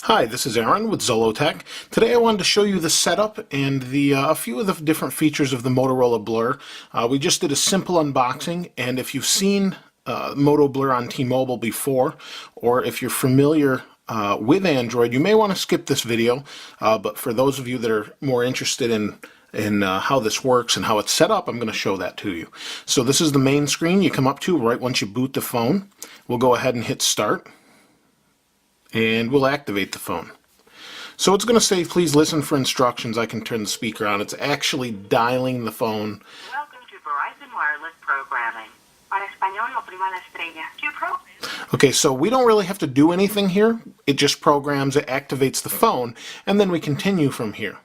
Hi, this is Aaron with Zollotech. Today I wanted to show you the setup and a few of the different features of the Motorola Blur. We just did a simple unboxing, and if you've seen Moto Blur on T-Mobile before, or if you're familiar with Android, you may want to skip this video, but for those of you that are more interested in how this works and how it's set up, I'm going to show that to you. So this is the main screen you come up to right once you boot the phone. We'll go ahead and hit start, and we'll activate the phone. So it's going to say, please listen for instructions. I can turn the speaker on. It's actually dialing the phone. Welcome to Verizon Wireless Programming. Para español, oprima la estrella. Okay, so we don't really have to do anything here. It just programs, it activates the phone, and then we continue from here.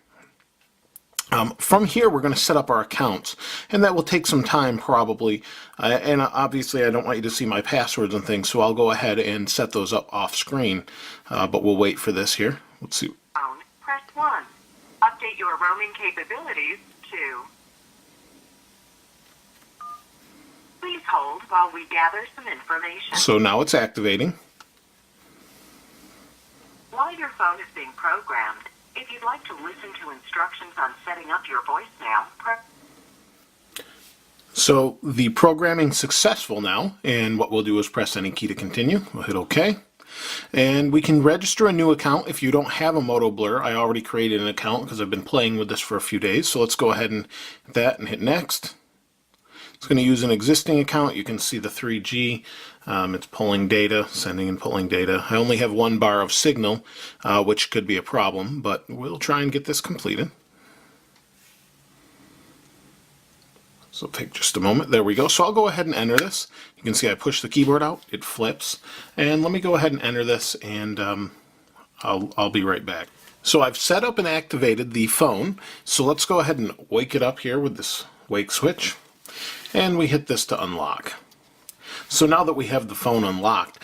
From here, we're going to set up our accounts, and that will take some time probably. And obviously, I don't want you to see my passwords and things, so I'll go ahead and set those up off screen. But we'll wait for this here. Let's see. Press 1. Update your roaming capabilities to. Please hold while we gather some information. So now it's activating. While your phone is being programmed, if you'd like to listen to instructions on setting up your voicemail, press. So the programming's successful now, and what we'll do is press any key to continue. We'll hit OK. And we can register a new account if you don't have a Moto Blur. I already created an account because I've been playing with this for a few days. So let's go ahead and hit that and hit next. It's going to use an existing account. You can see the 3G. It's pulling data, sending and pulling data. I only have 1 bar of signal, which could be a problem, but we'll try and get this completed. So take just a moment. There we go. So I'll go ahead and enter this. You can see I push the keyboard out. It flips. And let me go ahead and enter this, and I'll be right back. So I've set up and activated the phone. So let's go ahead and wake it up here with this wake switch. And we hit this to unlock. So now that we have the phone unlocked,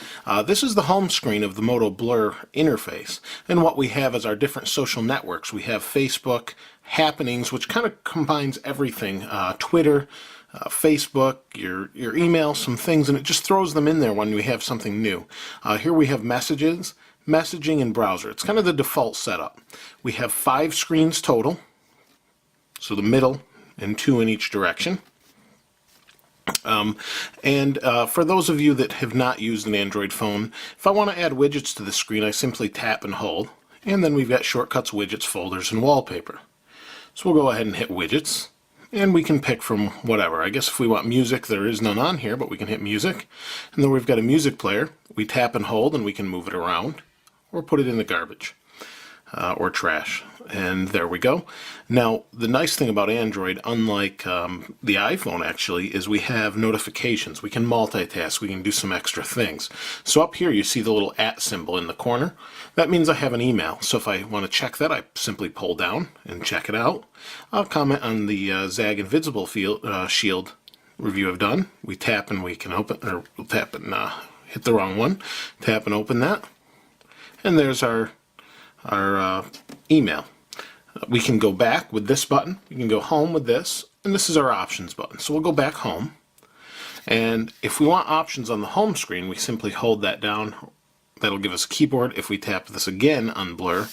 this is the home screen of the Moto Blur interface. And what we have is our different social networks. We have Facebook, Happenings, which kind of combines everything. Twitter, Facebook, your email, some things, and it just throws them in there when we have something new. Here we have messages, messaging, and browser. It's kind of the default setup. We have 5 screens total, so the middle and 2 in each direction. For those of you that have not used an Android phone, if I want to add widgets to the screen, I simply tap and hold, and then we've got shortcuts, widgets, folders, and wallpaper. So we'll go ahead and hit widgets, and we can pick from whatever. I guess if we want music, there is none on here, but we can hit music, and then we've got a music player. We tap and hold, and we can move it around, or put it in the garbage, or trash. And there we go. Now, the nice thing about Android, unlike the iPhone actually, is we have notifications. We can multitask. We can do some extra things. So up here you see the little @ symbol in the corner. That means I have an email. So if I want to check that, I simply pull down and check it out. I'll comment on the ZAG Invisible Shield review I've done. We tap and we can open, or we'll tap and hit the wrong one. Tap and open that. And there's our email. We can go back with this button. We can go home with this, and this is our options button. So we'll go back home, and if we want options on the home screen, we simply hold that down. That'll give us a keyboard. If we tap this again on Blur,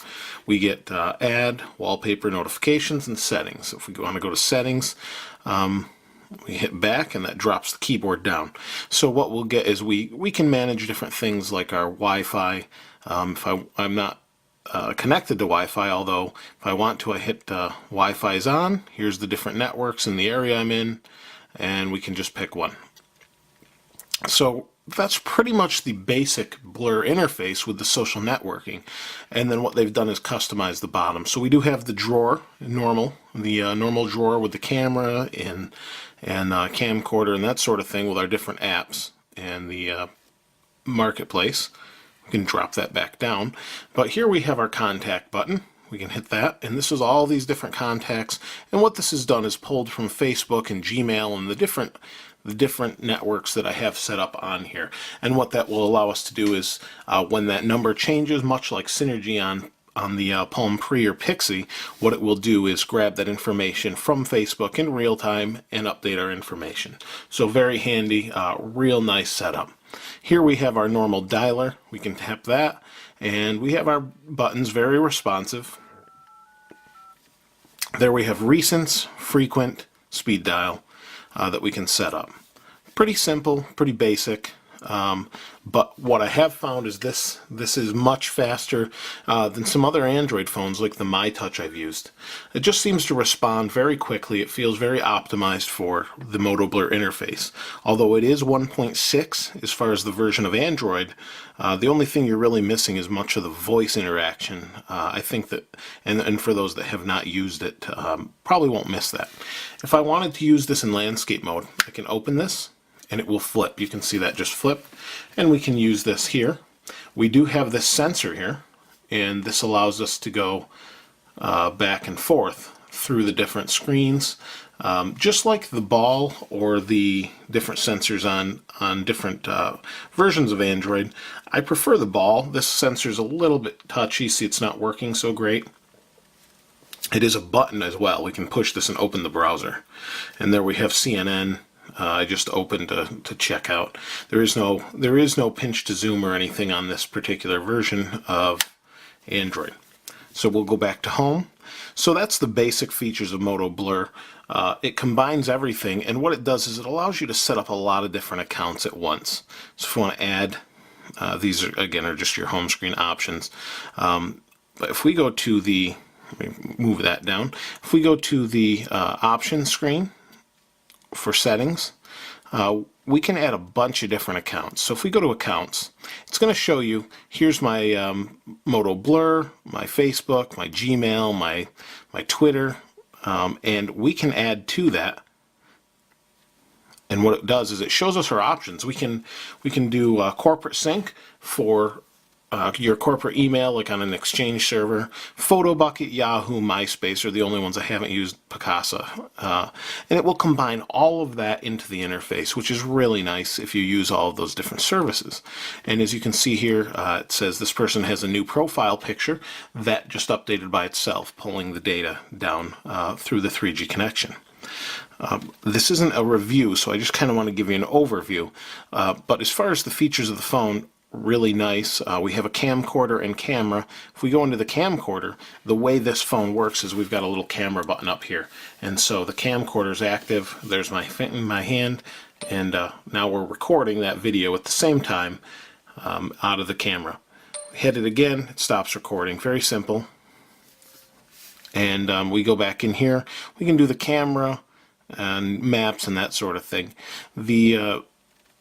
we get add, wallpaper, notifications, and settings. If we want to go to settings, we hit back, and that drops the keyboard down. So what we'll get is we can manage different things like our Wi-Fi. If I'm not connected to Wi-Fi, although if I want to, I hit Wi-Fi is on. Here's the different networks in the area I'm in, and we can just pick one. So that's pretty much the basic Blur interface with the social networking. And then what they've done is customize the bottom. So we do have the drawer, normal drawer with the camera and camcorder and that sort of thing with our different apps and the marketplace. We can drop that back down. But here we have our contact button. We can hit that, and this is all these different contacts. And what this has done is pulled from Facebook and Gmail and the different networks that I have set up on here. And what that will allow us to do is when that number changes, much like Synergy on the Palm Pre or Pixie, what it will do is grab that information from Facebook in real time and update our information. So very handy, real nice setup. Here we have our normal dialer. We can tap that, and we have our buttons, very responsive. There we have recents, frequent, speed dial that we can set up. Pretty simple, pretty basic. But what I have found is this is much faster than some other Android phones like the MyTouch I've used. It just seems to respond very quickly. It feels very optimized for the Moto Blur interface. Although it is 1.6 as far as the version of Android, the only thing you're really missing is much of the voice interaction. I think that, and for those that have not used it, probably won't miss that. If I wanted to use this in landscape mode, I can open this and it will flip. You can see that just flip, and we can use this here. We do have this sensor here, and this allows us to go back and forth through the different screens, just like the ball or the different sensors on different versions of Android. I prefer the ball. This sensor is a little bit touchy. See, it's not working so great. It is a button as well. We can push this and open the browser, and there we have CNN. I just opened to check out. There is no pinch to zoom or anything on this particular version of Android. So we'll go back to home. So that's the basic features of Moto Blur. It combines everything, and what it does is it allows you to set up a lot of different accounts at once. So if you want to add, these are just your home screen options. But if we go to the, let me move that down. If we go to the options screen, for settings, we can add a bunch of different accounts. So if we go to accounts, it's going to show you, here's my Moto Blur, my Facebook, my Gmail, my Twitter, and we can add to that. And what it does is it shows us our options. We can do corporate sync for your corporate email, like on an Exchange server. PhotoBucket, Yahoo, MySpace are the only ones I haven't used, Picasa. And it will combine all of that into the interface, which is really nice if you use all of those different services. And as you can see here, it says this person has a new profile picture that just updated by itself, pulling the data down through the 3G connection. This isn't a review, so I just kind of want to give you an overview. But as far as the features of the phone, really nice. We have a camcorder and camera. If we go into the camcorder, the way this phone works is we've got a little camera button up here, and so the camcorder is active. There's my hand, and now we're recording that video at the same time out of the camera. We hit it again, it stops recording. Very simple. And we go back in here. We can do the camera and maps and that sort of thing.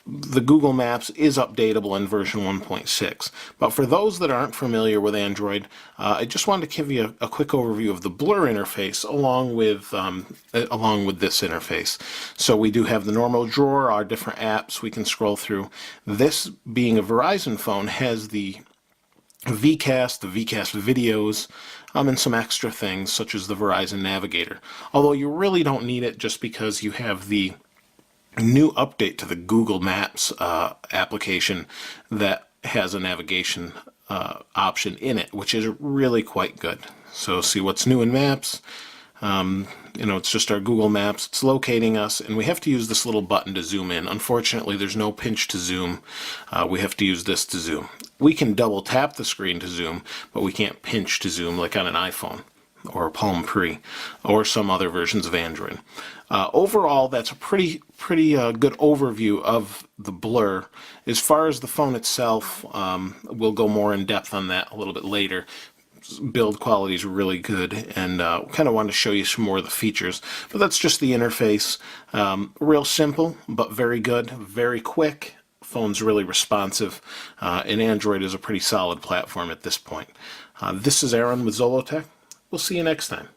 The Google Maps is updatable in version 1.6. But for those that aren't familiar with Android, I just wanted to give you a quick overview of the Blur interface along with this interface. So we do have the normal drawer, our different apps we can scroll through. This, being a Verizon phone, has the VCast, the VCast videos, and some extra things such as the Verizon Navigator. Although you really don't need it, just because you have the new update to the Google Maps application that has a navigation option in it, which is really quite good. So see what's new in Maps. It's just our Google Maps. It's locating us, and we have to use this little button to zoom in. Unfortunately, there's no pinch to zoom. We have to use this to zoom. We can double tap the screen to zoom, but we can't pinch to zoom like on an iPhone or Palm Pre or some other versions of Android. Overall, that's a pretty good overview of the Blur. As far as the phone itself, we'll go more in depth on that a little bit later. Build quality is really good, and kind of wanted to show you some more of the features. But that's just the interface. Real simple, but very good, very quick. Phone's really responsive, and Android is a pretty solid platform at this point. This is Aaron with Zollotech. We'll see you next time.